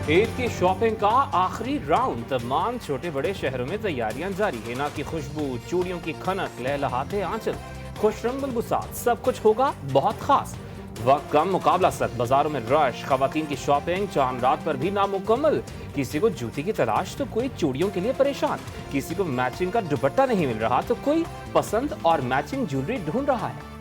ईद की शॉपिंग का आखिरी राउंड, तमाम छोटे बड़े शहरों में तैयारियां जारी। हिना की खुशबू, चूड़ियों की खनक, लहलहाते आंचल, खुश रंग बुलबुसात, सब कुछ होगा बहुत खास। वक्त कम, मुकाबला सख्त, बाजारों में रश, खवातीन की शॉपिंग चांद रात पर भी नामुकम्मल। किसी को जूती की तलाश तो कोई चूड़ियों के लिए परेशान, किसी को मैचिंग का दुपट्टा नहीं मिल रहा तो कोई पसंद और मैचिंग ज्वेलरी ढूंढ रहा है।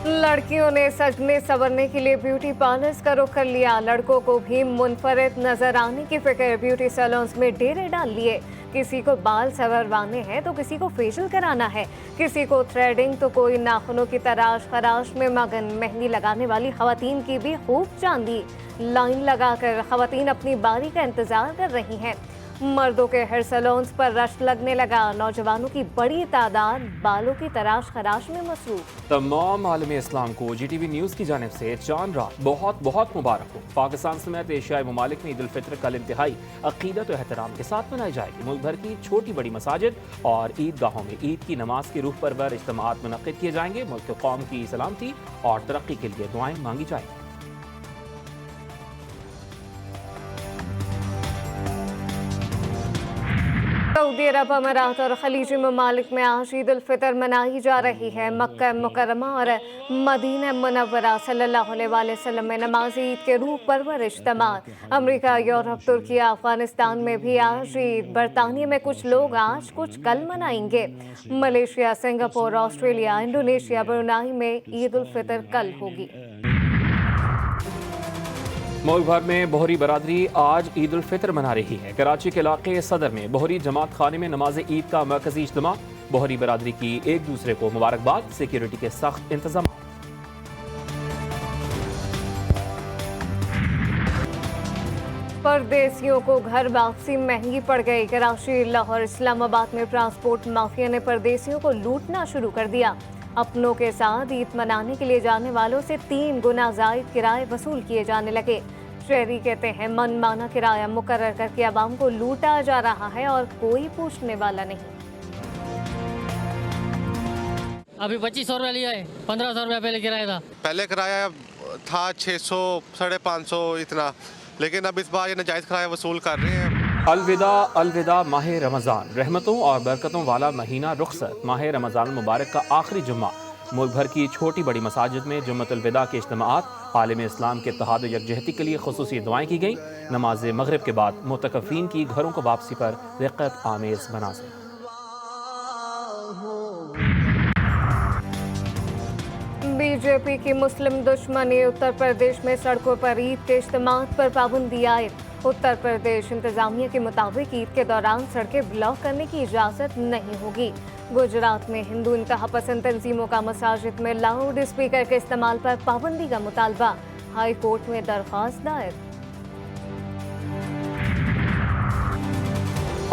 लड़कियों ने सजने संवरने के लिए ब्यूटी पार्लर्स का रुख कर लिया। लड़कों को भी मुनफरिद नजर आने की फिक्र, ब्यूटी सैलून्स में डेरे डाल लिए। किसी को बाल संवरवाने हैं तो किसी को फेशियल कराना है, किसी को थ्रेडिंग तो कोई नाखूनों की तराश खराश में मगन। मेहंदी लगाने वाली खवातीन की भी खूब चांदी। लाइन लगाकर खवातीन अपनी बारी का इंतजार कर रही हैं। मर्दों के हेयर सैलून्स पर रश लगने लगा। नौजवानों की बड़ी तादाद बालों की तराश खराश में मसरूफ। तमाम आलमी इस्लाम को GTV न्यूज़ की जानिब से चांद रात बहुत बहुत मुबारक हो। पाकिस्तान समेत एशियाई ममालिक में ईद उल फितर कल इंतहाई अकीदत और एहतराम के साथ मनाई जाएगी। मुल्क भर की छोटी बड़ी मसाजिद और ईदगाहों में ईद की नमाज की रूह परवर इज्तिमात मुनक्किद किए जाएंगे। मुल्क कौम की सलामती और तरक्की के लिए दुआएं मांगी जाएंगी। सऊदी अरब, अमीरात और खलीजी ममालिक में आज ईद उल फितर मनाई जा रही है। मक्का मुकर्रमा और मदीना मुनव्वरा सल्लल्लाहु अलैहि वसल्लम में नमाज ईद के रूह परवर इज्तिमात। अमेरिका, यूरोप, तुर्की, अफगानिस्तान में भी आज ईद। बरतानिया में कुछ लोग आज कुछ कल मनाएंगे। Malaysia, Singapore, Australia, Indonesia, Brunei में ईद उल फितर कल होगी। मुल्क भर में बोहरी बरादरी आज ईद उल फितर मना रही है। कराची के इलाके सदर में बोहरी जमात खाने में नमाज ईद का मरकजी इज्तिमा। बोहरी बरादरी की एक दूसरे को मुबारकबाद, सिक्योरिटी के सख्त इंतजाम। परदेसियों को घर वापसी महंगी पड़ गई। कराची, लाहौर, इस्लामाबाद में ट्रांसपोर्ट माफिया ने परदेसियों को लूटना शुरू कर दिया। अपनों के साथ ईद मनाने के लिए जाने वालों से 3 गुना जायद किराए वसूल किए जाने लगे। शहरी कहते हैं मनमाना किराया मुकर्रर करके आवाम को लूटा जा रहा है और कोई पूछने वाला नहीं। अभी 2500 रुपया लिया है, 1500 रुपया पहले किराया था। पहले किराया था 600, 550 इतना, लेकिन अब इस बार ये नाजायज किराया वसूल कर रहे हैं। अलविदा अलविदा माह रमज़ान, रहमतों और बरकतों वाला महीना रुखसत। माह रमज़ान मुबारक का आखिरी जुम्मा। मुल्क भर की छोटी बड़ी मसाजिद में जुम्मतुल विदा के इज्तिमात। आलम इस्लाम के इत्तेहाद व यकजहती के लिए खुसूसी दुआएं की गई। नमाज मगरिब के बाद मुतकफ़ीन की घरों को वापसी पर रिक़्क़त आमेज़ मनाज़िर। बीजेपी की मुस्लिम दुश्मनी। उत्तर प्रदेश में सड़कों पर ईद के इज्तिमात पर पाबंदी आयद। उत्तर प्रदेश इंतजामिया के मुताबिक ईद के दौरान सड़कें ब्लॉक करने की इजाज़त नहीं होगी। गुजरात में हिंदू इंतहा पसंद तंजीमों का मसाजिद में लाउड स्पीकर के इस्तेमाल पर पाबंदी का मुतालबा। हाई कोर्ट में दरख्वास्त दायर।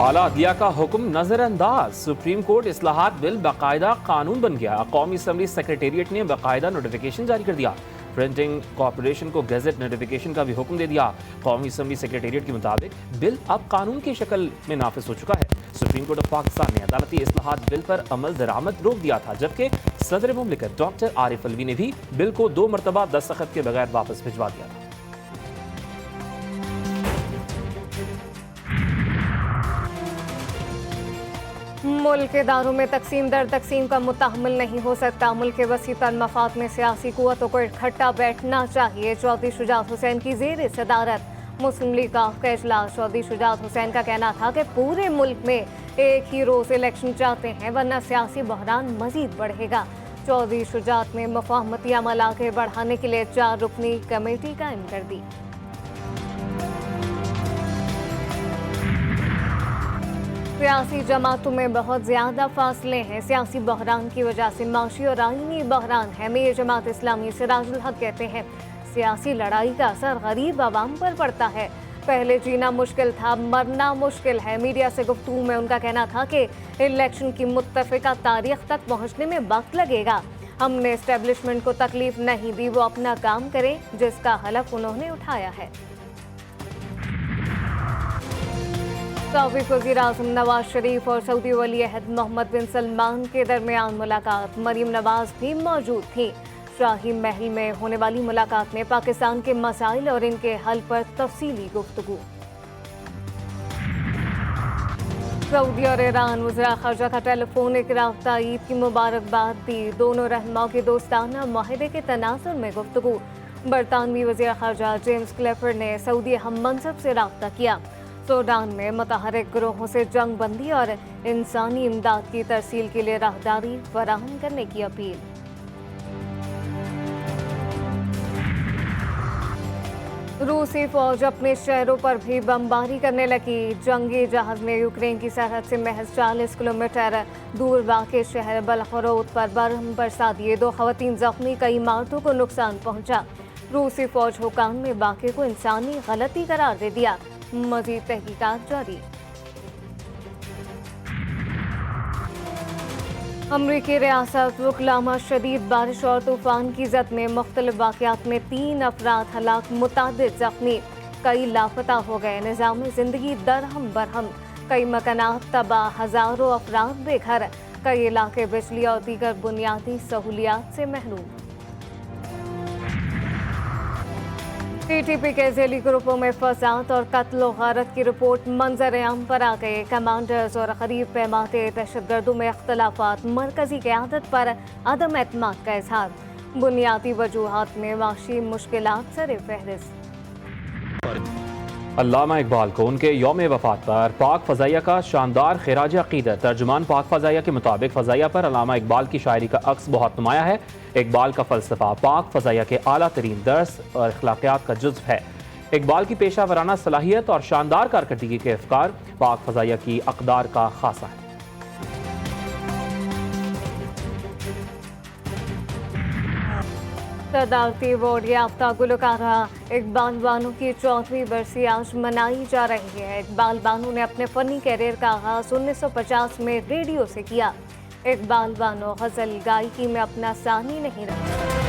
आला अदलिया का हुक्म नजरअंदाज। सुप्रीम कोर्ट इस्लाहात बिल बाकायदा कानून बन गया। कौमी असम्बली सेक्रेटेरिएट ने बाकायदा नोटिफिकेशन जारी कर दिया। प्रिंटिंग कॉरपोरेशन को गैजेट नोटिफिकेशन का भी हुक्म दे दिया। कौमी असम्बली सेक्रेटेरिएट के मुताबिक बिल अब कानून की शक्ल में नाफिज हो चुका है। सुप्रीम कोर्ट ऑफ पाकिस्तान ने अदालती इस्लाहात बिल पर अमल दरामद रोक दिया था, जबकि सदर मुमलिकत डॉक्टर आरिफ अलवी ने भी बिल को 2 मरतबा दस्तखत के बगैर वापस भिजवा दिया था। मुल्क के दारों में तकसीम दर तकसीम का मुतहम्मिल नहीं हो सकता। मुल्क के वसी तर मफाद में सियासी कुव्वतों को इकट्ठा बैठना चाहिए। चौधरी शुजात हुसैन की ज़ेर सदारत मुस्लिम लीग का इजलास। चौधरी शुजात हुसैन का कहना था कि पूरे मुल्क में एक ही रोज इलेक्शन चाहते हैं, वरना सियासी बहरान मजीद बढ़ेगा। चौधरी शुजात ने मुफाहमती अमल आगे बढ़ाने के लिए 4 रुकनी कमेटी कायम कर दी। सियासी जमातों में बहुत ज्यादा फासले हैं। सियासी बहरान की वजह से माशी और आईनी बहरान है। मीर जमात इस्लामी सिराजुल हक कहते हैं सियासी लड़ाई का असर गरीब आवाम पर पड़ता है। पहले जीना मुश्किल था, मरना मुश्किल है। मीडिया से गुफ्तगू में उनका कहना था कि इलेक्शन की मुत्तफिका तारीख तक पहुंचने में वक्त लगेगा। हमने एस्टेब्लिशमेंट को तकलीफ नहीं दी, वो अपना काम करें, जिसका हलफ उन्होंने उठाया है। साबिक वज़ीर-ए-आज़म नवाज शरीफ और सऊदी वली अहद मोहम्मद बिन सलमान के दरमियान मुलाकात। मरीम नवाज भी मौजूद थी। शाही महल में होने वाली मुलाकात में पाकिस्तान के मसाइल और इनके हल पर तफसीली गुफ्तगू। सऊदी और ईरान वज़ीर ख़ारजा का टेलीफोनिक राब्ता, ईद की मुबारकबाद दी। दोनों रहनुमाओं के दोस्ताना माहिदे के तनाजुर में गुफ्तगू। बरतानवी वज़ीर ख़ारजा जेम्स क्लेफर्ड ने सऊदी हम मनसब से राब्ता किया। सूडान में मुतहरिक ग्रोहों से जंग बंदी और इंसानी इमदाद की तरसील के लिए राहदारी फराहम करने की अपील। रूसी फौज अपने शहरों पर भी बमबारी करने लगी। जंगी जहाज ने यूक्रेन की सरहद से महज 40 किलोमीटर दूर वाक़े शहर बलखरोत पर बम बरसा दिए। 2 ख़वातीन जख्मी, कई इमारतों को नुकसान पहुंचा। रूसी फौज हुकाम ने वाक़े को इंसानी गलती करार दे दिया। मज़ीद तहकीकात जारी। अमरीकी रियासत ओक्लाहोमा शदीद बारिश और तूफान की जद में मुख्तलिफ वाक़यात में 3 अफराद हलाक, मुतादिद जख्मी, कई लापता हो गए। निज़ाम ज़िंदगी दरहम बरहम, कई मकानात तबाह, हज़ारों अफराद बेघर, कई इलाके बिजली और दीगर बुनियादी सहूलियात से महरूम। टीटीपी के ज़ैली ग्रुपों में फसाद और कत्ल और गारत की रिपोर्ट मंजर आम पर आ गए। कमांडर्स और करीब पैमाते दहशतगर्दों में इख्तलाफात, मरकजी क़यादत पर अदम एतमाद का इजहार। बुनियादी वजूहात में माशी मुश्किलात सर फहरिस्त। अल्लामा इकबाल को उनके यौम वफ़ात पर पाक फ़ज़ाइया का शानदार खिराज अक़ीदत। तर्जुमान पाक फ़ज़ाइया के मुताबिक फ़ज़ाइया पर अल्लामा इकबाल की शायरी का अक्स बहुत नुमाया है। इकबाल का फ़लसफ़ा पाक फ़ज़ाइया के आला तरीन दर्स और अखलाक़ियात का जुज़्व है। इकबाल की पेशा वराना सलाहियत और शानदार कारकर्दगी के अफ़कार पाक फ़ज़ाइया की अक़दार का खासा है। सदारती अवार्ड याफ्ता गुलकारा इकबाल बानो की 4वीं बरसी आज मनाई जा रही है। इकबाल बानो ने अपने फ़नी कैरियर का आगाज़ 1950 में रेडियो से किया। इकबाल बानो गज़ल गायकी में अपना सानी नहीं रखा।